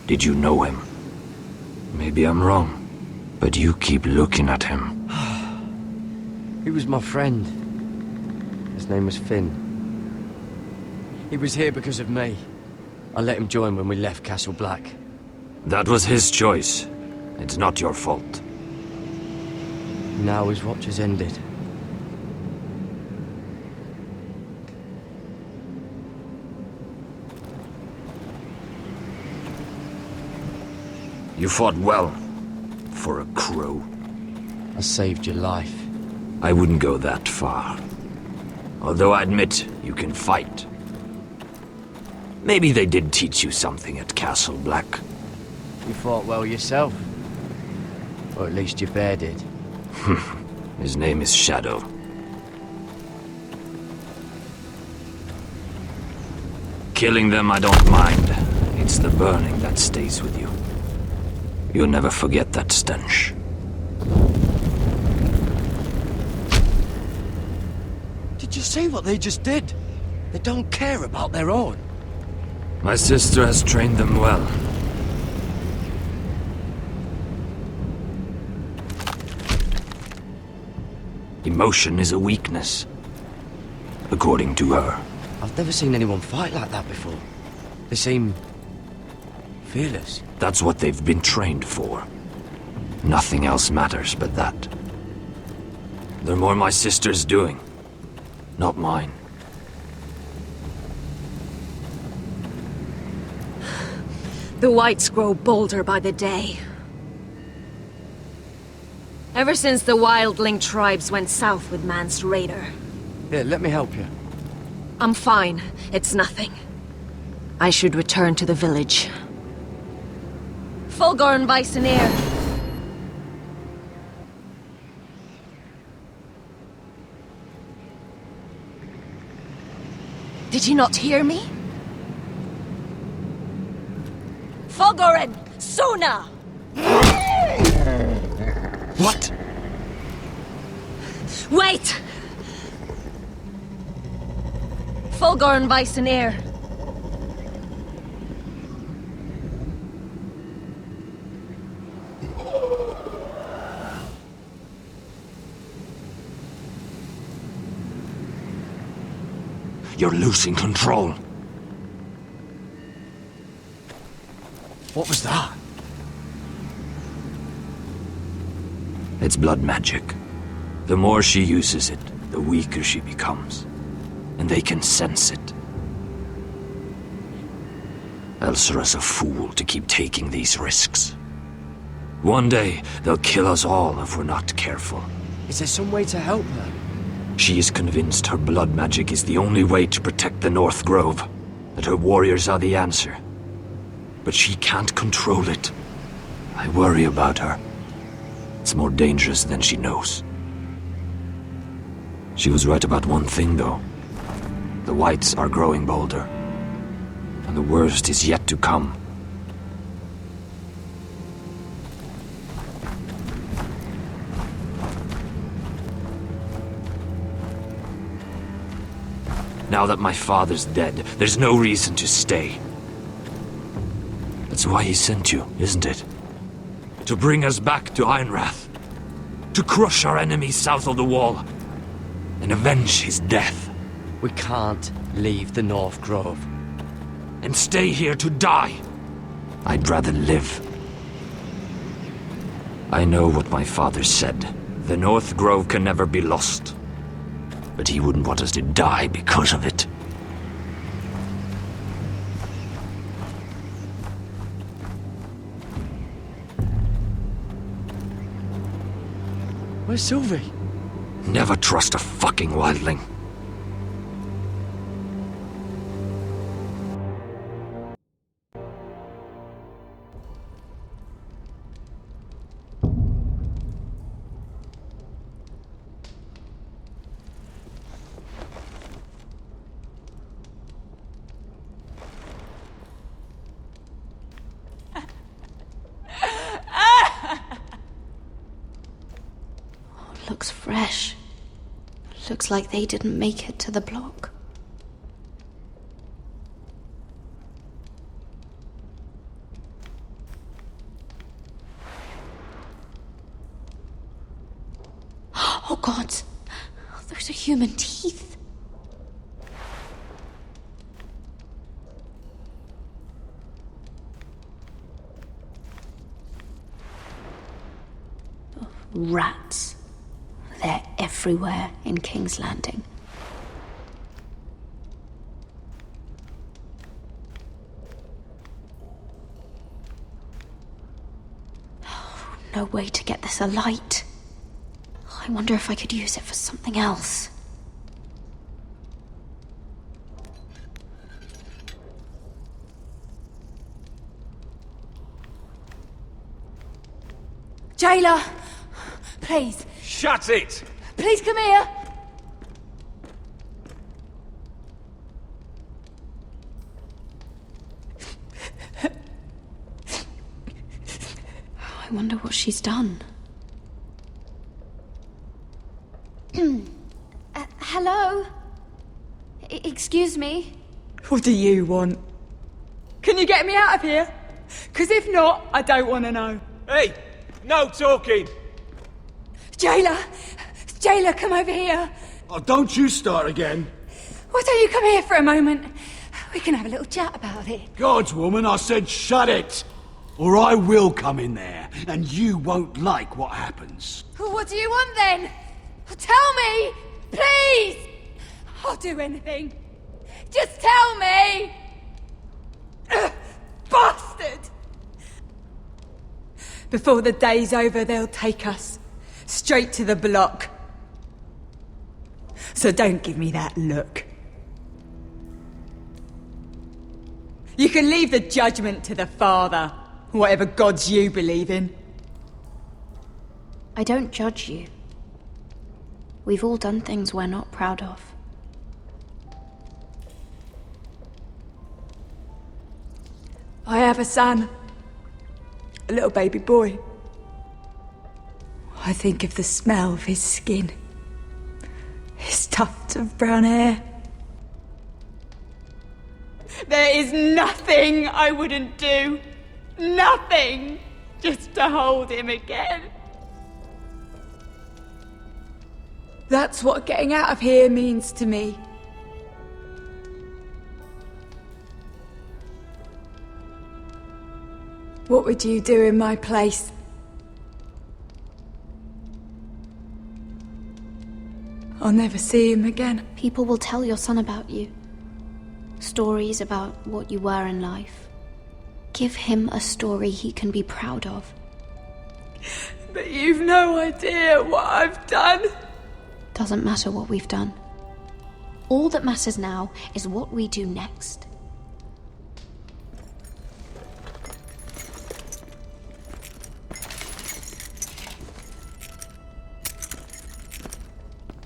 Did you know him? Maybe I'm wrong, but you keep looking at him. He was my friend. His name was Finn. He was here because of me. I let him join when we left Castle Black. That was his choice. It's not your fault. Now his watch has ended. You fought well. For a crow. I saved your life. I wouldn't go that far. Although I admit, you can fight. Maybe they did teach you something at Castle Black. You fought well yourself. Or at least your bear did. His name is Shadow. Killing them I don't mind. It's the burning that stays with you. You'll never forget that stench. Did you see what they just did? They don't care about their own. My sister has trained them well. Emotion is a weakness, according to her. I've never seen anyone fight like that before. They seem fearless. That's what they've been trained for. Nothing else matters but that. They're more my sister's doing, not mine. The whites grow bolder by the day. Ever since the wildling tribes went south with Man's raider. Here, let me help you. I'm fine. It's nothing. I should return to the village. Fulgorn Bisoneer. Did you not hear me? Fulgorn! Sona! What? Wait! Fulgorn Bisoneer. You're losing control. What was that? It's blood magic. The more she uses it, the weaker she becomes. And they can sense it. Elsera's a fool to keep taking these risks. One day, they'll kill us all if we're not careful. Is there some way to help her? She is convinced her blood magic is the only way to protect the North Grove, that her warriors are the answer. But she can't control it. I worry about her. It's more dangerous than she knows. She was right about one thing, though. The whites are growing bolder. And the worst is yet to come. Now that my father's dead, there's no reason to stay. That's why he sent you, isn't it? To bring us back to Ironrath. To crush our enemies south of the wall. And avenge his death. We can't leave the North Grove. And stay here to die. I'd rather live. I know what my father said. The North Grove can never be lost. But he wouldn't want us to die because of it. Where's Sylvie? Never trust a fucking wildling. Looks fresh. Looks like they didn't make it to the block. God. Those are human teeth. Rats. They're everywhere in King's Landing. No way to get this alight. I wonder if I could use it for something else. Jailer! Please. Shut it! Please come here! I wonder what she's done. Hello? Excuse me? What do you want? Can you get me out of here? Because if not, I don't want to know. Hey! No talking! Jailer! Jailer, come over here! Oh, don't you start again. Why don't you come here for a moment? We can have a little chat about it. God's woman, I said shut it! Or I will come in there, and you won't like what happens. Well, what do you want then? Tell me! Please! I'll do anything. Just tell me! Ugh, bastard! Before the day's over, they'll take us straight to the block. So don't give me that look. You can leave the judgment to the Father, whatever gods you believe in. I don't judge you. We've all done things we're not proud of. I have a son. A little baby boy. I think of the smell of his skin. His tufts of brown hair. There is nothing I wouldn't do. Nothing! Just to hold him again. That's what getting out of here means to me. What would you do in my place? I'll never see him again. People will tell your son about you. Stories about what you were in life. Give him a story he can be proud of. But you've no idea what I've done. Doesn't matter what we've done. All that matters now is what we do next.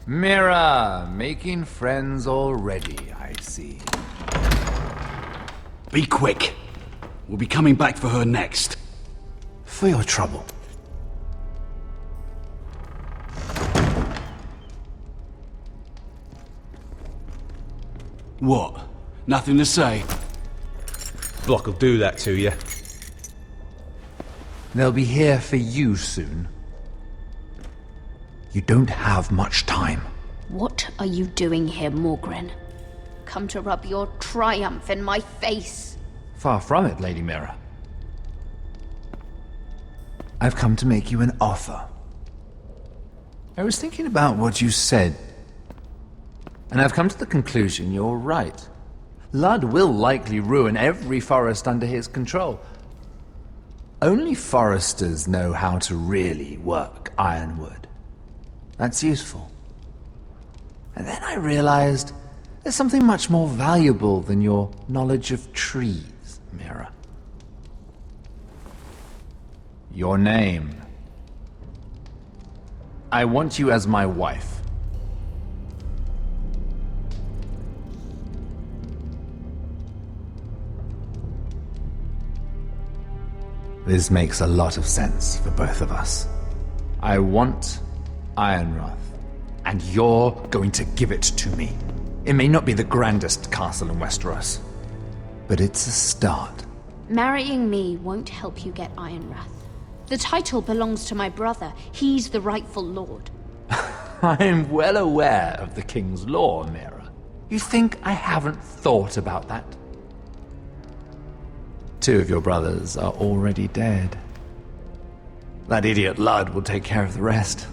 Mira, making friends already, I see. Be quick. We'll be coming back for her next. For your trouble. What? Nothing to say? Block will do that to you. They'll be here for you soon. You don't have much time. What are you doing here, Morgren? Come to rub your triumph in my face. Far from it, Lady Mira. I've come to make you an offer. I was thinking about what you said, and I've come to the conclusion you're right. Ludd will likely ruin every forest under his control. Only foresters know how to really work ironwood. That's useful. And then I realized there's something much more valuable than your knowledge of trees, Mira. Your name. I want you as my wife. This makes a lot of sense for both of us. I want Ironrath, and you're going to give it to me. It may not be the grandest castle in Westeros, but it's a start. Marrying me won't help you get Ironrath. The title belongs to my brother. He's the rightful lord. I'm well aware of the King's law, Mira. You think I haven't thought about that? 2 of your brothers are already dead. That idiot Lud will take care of the rest.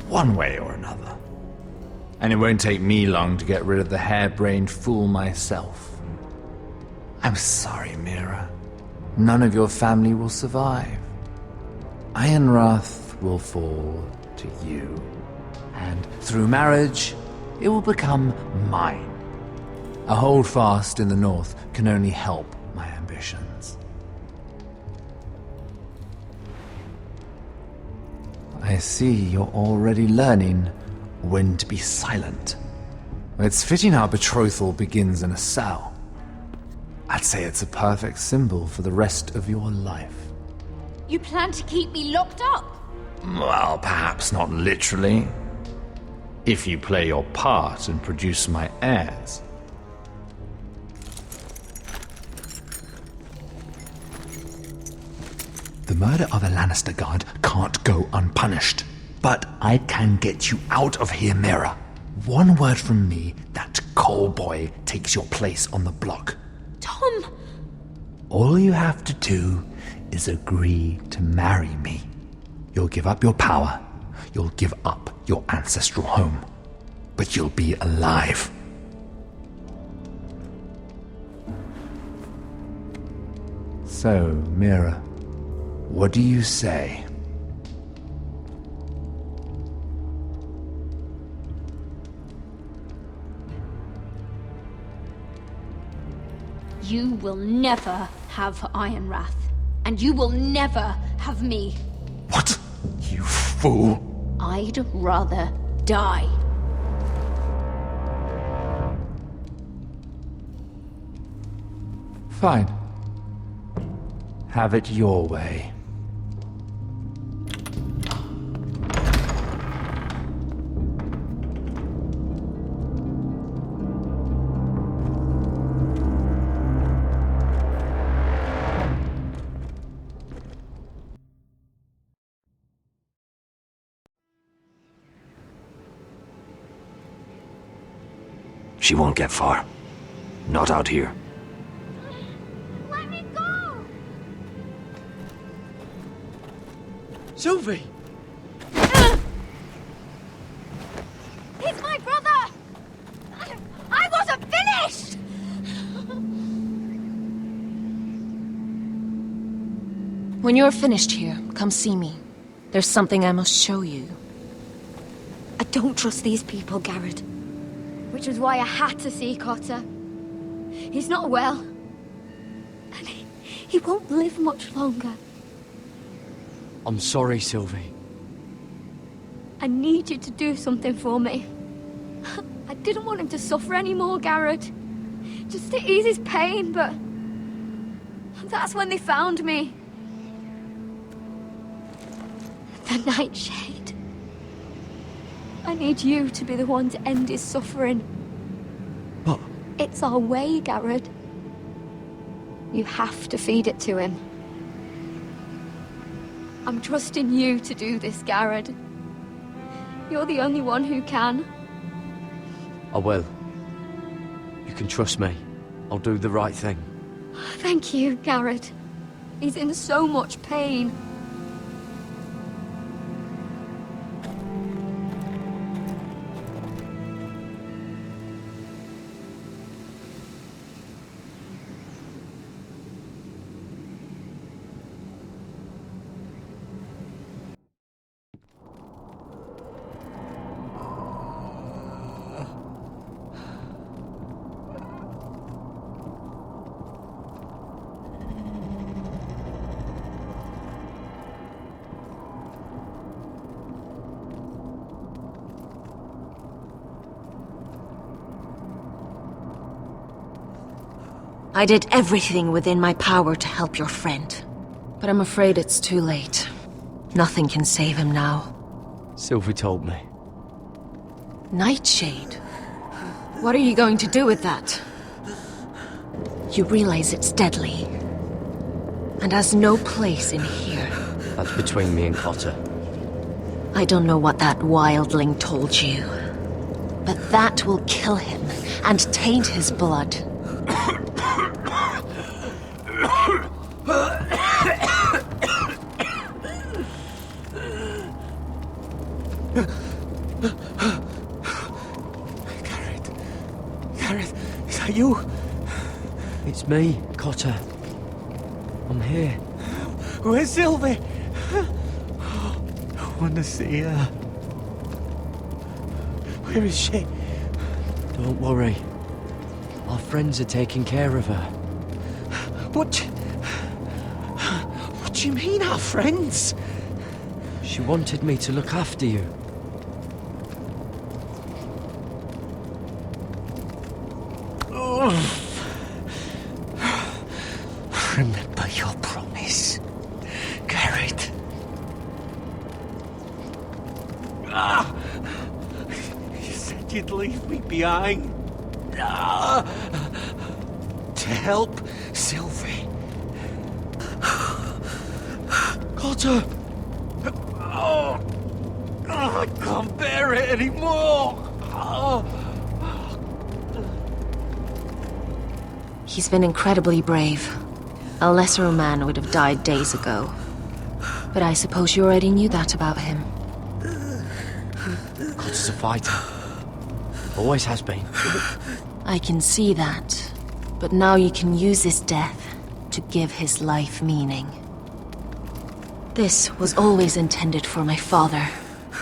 One way or another. And it won't take me long to get rid of the harebrained fool myself. I'm sorry, Mira. None of your family will survive. Ironrath will fall to you. And through marriage, it will become mine. A holdfast in the north can only help my ambitions. I see you're already learning when to be silent. It's fitting our betrothal begins in a cell. I'd say it's a perfect symbol for the rest of your life. You plan to keep me locked up? Well, perhaps not literally. If you play your part and produce my heirs. The murder of a Lannister guard can't go unpunished. But I can get you out of here, Mira. One word from me, that coal boy takes your place on the block. Tom! All you have to do is agree to marry me. You'll give up your power. You'll give up your ancestral home. But you'll be alive. So, Mira, what do you say? You will never have Ironrath. And you will never have me. What? You fool! I'd rather die. Fine. Have it your way. She won't get far. Not out here. Let me go! Sylvie! He's my brother! I wasn't finished! When you're finished here, come see me. There's something I must show you. I don't trust these people, Garrett. Which was why I had to see Cotter. He's not well. And he won't live much longer. I'm sorry, Sylvie. I need you to do something for me. I didn't want him to suffer anymore, Garrett. Just to ease his pain, but... that's when they found me. The Nightshade. I need you to be the one to end his suffering. But... It's our way, Garrett. You have to feed it to him. I'm trusting you to do this, Garrett. You're the only one who can. I will. You can trust me. I'll do the right thing. Thank you, Garrett. He's in so much pain. I did everything within my power to help your friend. But I'm afraid it's too late. Nothing can save him now. Sylvie told me. Nightshade? What are you going to do with that? You realize it's deadly. And has no place in here. That's between me and Cotter. I don't know what that wildling told you, but that will kill him and taint his blood. Gareth, is that you? It's me, Cotter. I'm here. Where's Sylvie? I want to see her. Where is she? Don't worry. Our friends are taking care of her. What do you mean, our friends? She wanted me to look after you. Remember your promise, Garrett. You said you'd leave me behind. To help Sylvie. Cotter! I can't bear it anymore. He's been incredibly brave. A lesser man would have died days ago. But I suppose you already knew that about him. Cotter's a fighter. Always has been. I can see that. But now you can use his death to give his life meaning. This was always intended for my father.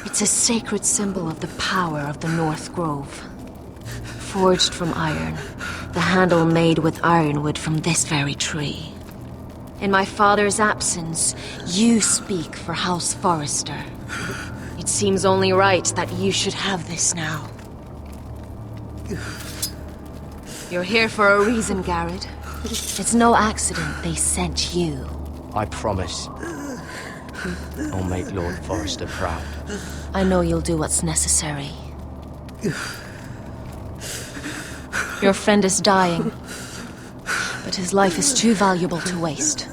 It's a sacred symbol of the power of the North Grove. Forged from iron, the handle made with ironwood from this very tree. In my father's absence, you speak for House Forrester. It seems only right that you should have this now. You're here for a reason, Garrett. It's no accident they sent you. I promise. I'll make Lord Forrester proud. I know you'll do what's necessary. Your friend is dying, but his life is too valuable to waste.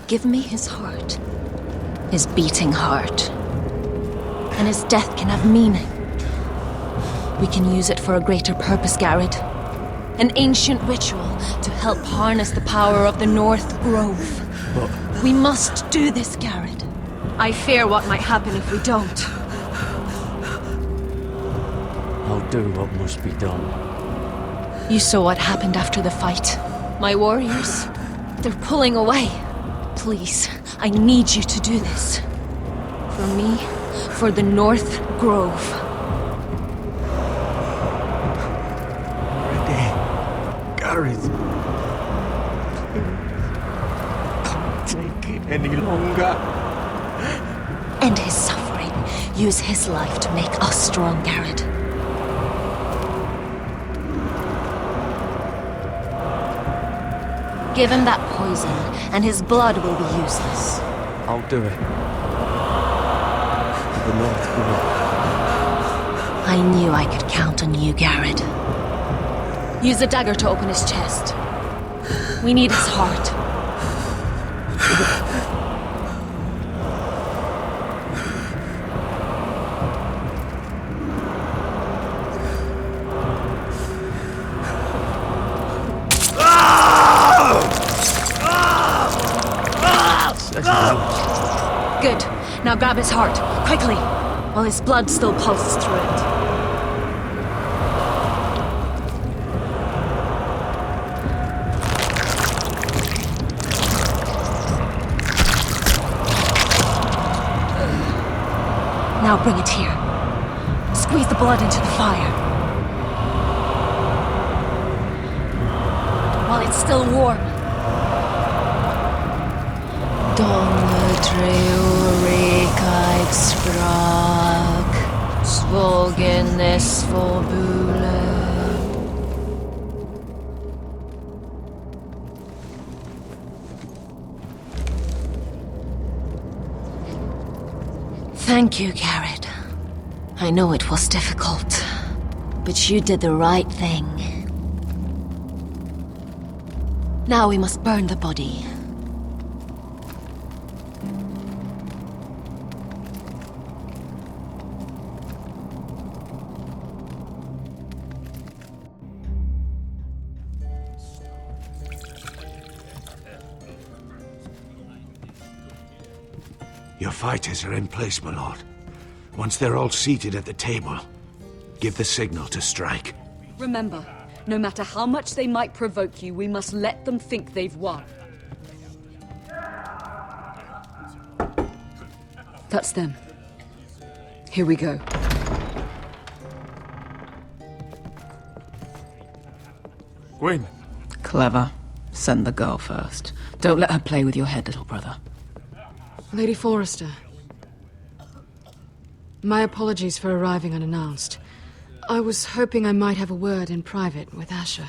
Give me his heart. His beating heart. And his death can have meaning. We can use it for a greater purpose, Garrett. An ancient ritual to help harness the power of the North Grove. But We must do this, Garrett. I fear what might happen if we don't. I'll do what must be done. You saw what happened after the fight. My warriors, they're pulling away. Please, I need you to do this. For me, for the North Grove. Garrett. Can't take it any longer. End his suffering. Use his life to make us strong, Garrett. Give him that poison, and his blood will be useless. I'll do it. For the North Grove. I knew I could count on you, Garrett. Use the dagger to open his chest. We need his heart. Good. Now grab his heart, quickly, while his blood still pulses through it. Now bring it here. Squeeze the blood into the fire. While it's still warm. Donne treurigheid sprak, svogenes forbule. Thank you, Garrett. I know it was difficult, but you did the right thing. Now we must burn the body. Your fighters are in place, my lord. Once they're all seated at the table, give the signal to strike. Remember, no matter how much they might provoke you, we must let them think they've won. That's them. Here we go. Gwyn. Clever. Send the girl first. Don't let her play with your head, little brother. Lady Forrester. My apologies for arriving unannounced. I was hoping I might have a word in private with Asher.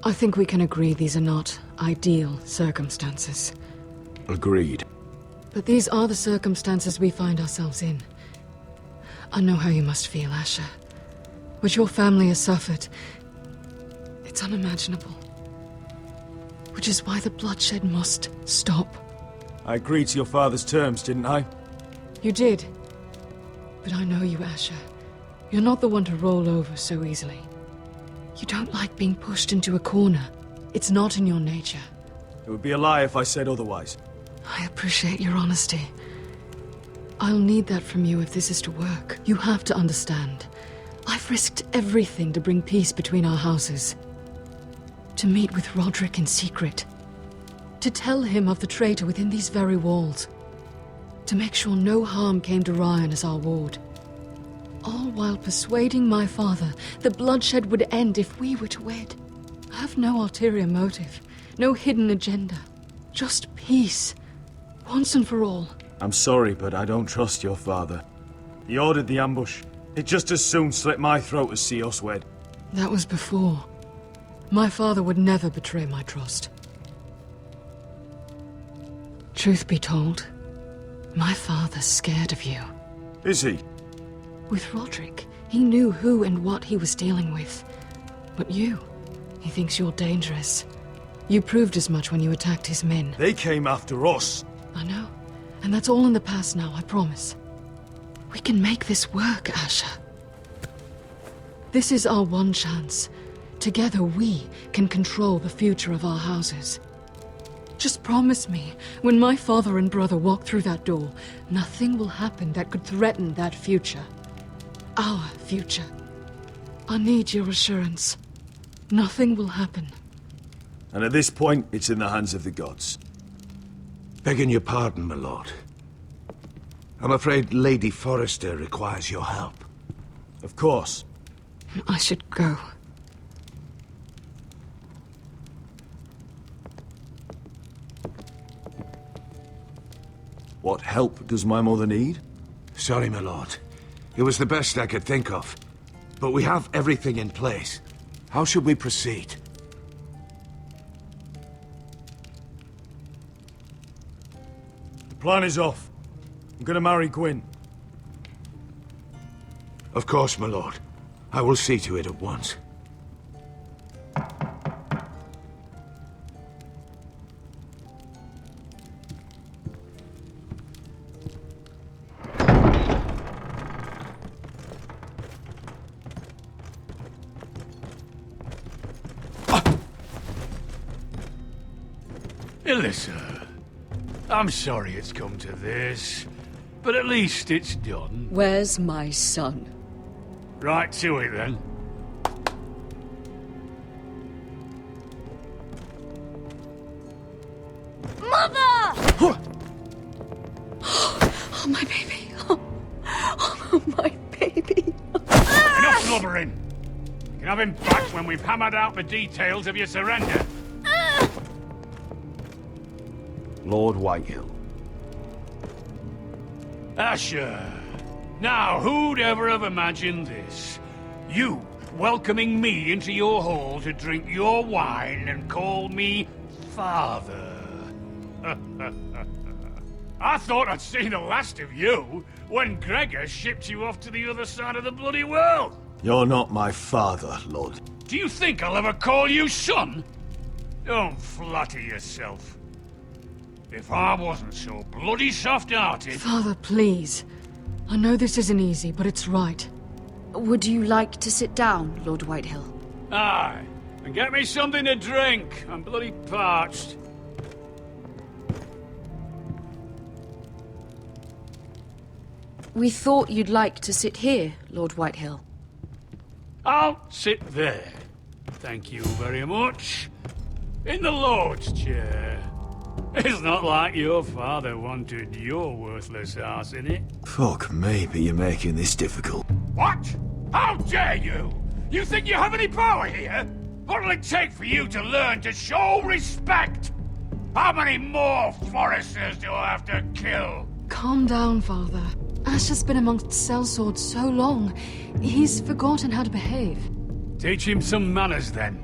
I think we can agree these are not ideal circumstances. Agreed. But these are the circumstances we find ourselves in. I know how you must feel, Asher. What your family has suffered, it's unimaginable. Which is why the bloodshed must stop. I agreed to your father's terms, didn't I? You did. But I know you, Asher. You're not the one to roll over so easily. You don't like being pushed into a corner. It's not in your nature. It would be a lie if I said otherwise. I appreciate your honesty. I'll need that from you if this is to work. You have to understand. I've risked everything to bring peace between our houses. To meet with Roderick in secret. To tell him of the traitor within these very walls. To make sure no harm came to Ryan as our ward. All while persuading my father the bloodshed would end if we were to wed. I have no ulterior motive, no hidden agenda. Just peace, once and for all. I'm sorry, but I don't trust your father. He ordered the ambush. He'd just as soon slit my throat as see us wed. That was before. My father would never betray my trust. Truth be told, my father's scared of you. Is he? With Roderick, he knew who and what he was dealing with. But you, he thinks you're dangerous. You proved as much when you attacked his men. They came after us. I know. And that's all in the past now, I promise. We can make this work, Asher. This is our one chance. Together we can control the future of our houses. Just promise me, when my father and brother walk through that door, nothing will happen that could threaten that future. Our future. I need your assurance. Nothing will happen. And at this point, it's in the hands of the gods. Begging your pardon, my lord. I'm afraid Lady Forrester requires your help. Of course. I should go. What help does my mother need? Sorry, my lord. It was the best I could think of. But we have everything in place. How should we proceed? The plan is off. I'm gonna marry Gwyn. Of course, my lord. I will see to it at once. Alyssa, I'm sorry it's come to this, but at least it's done. Where's my son? Right to it, then. Mother! Oh, my baby. Oh, my baby. Enough blubbering. You can have him back when we've hammered out the details of your surrender. Lord Whitehill. Asher. Now, who'd ever have imagined this? You welcoming me into your hall to drink your wine and call me father. I thought I'd seen the last of you when Gregor shipped you off to the other side of the bloody world. You're not my father, Lord. Do you think I'll ever call you son? Don't flatter yourself. If I wasn't so bloody soft-hearted... Father, please. I know this isn't easy, but it's right. Would you like to sit down, Lord Whitehill? Aye. And get me something to drink. I'm bloody parched. We thought you'd like to sit here, Lord Whitehill. I'll sit there. Thank you very much. In the Lord's chair. It's not like your father wanted your worthless ass in it. Fuck me, but you're making this difficult. What? How dare you? You think you have any power here? What'll it take for you to learn to show respect? How many more foresters do I have to kill? Calm down, Father. Ash has been amongst sellswords so long, he's forgotten how to behave. Teach him some manners, then.